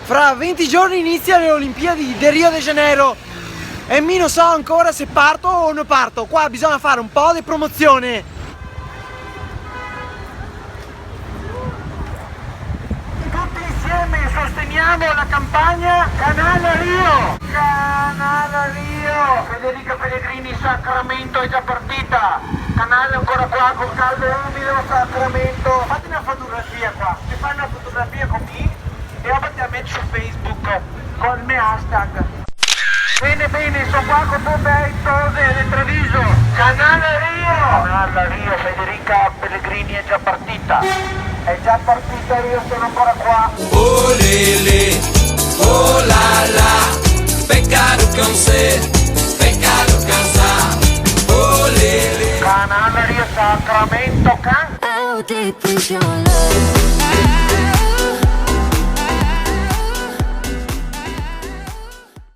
Fra 20 giorni iniziano le Olimpiadi di Rio de Janeiro e mi non so ancora se parto o non parto. Qua bisogna fare un po' di promozione. Tutti insieme sosteniamo la campagna Canal Rio. Canal Rio. Federica Pellegrini, Sacramento è già partita. Canale ancora qua con caldo umido, Sacramento. Fate una fotografia qua. Se fai una fotografia con me e poi te la metti su Facebook con il mio hashtag. Bene, bene, sono qua con due bei cose del Treviso. Canale Rio. Canale Rio, Federica Pellegrini è già partita. È già partita, io sono ancora qua. Oh lele, oh la la, peccato con sé, peccato cansa. Oh lele. Canale Rio, Sacramento, can. How deep is your love?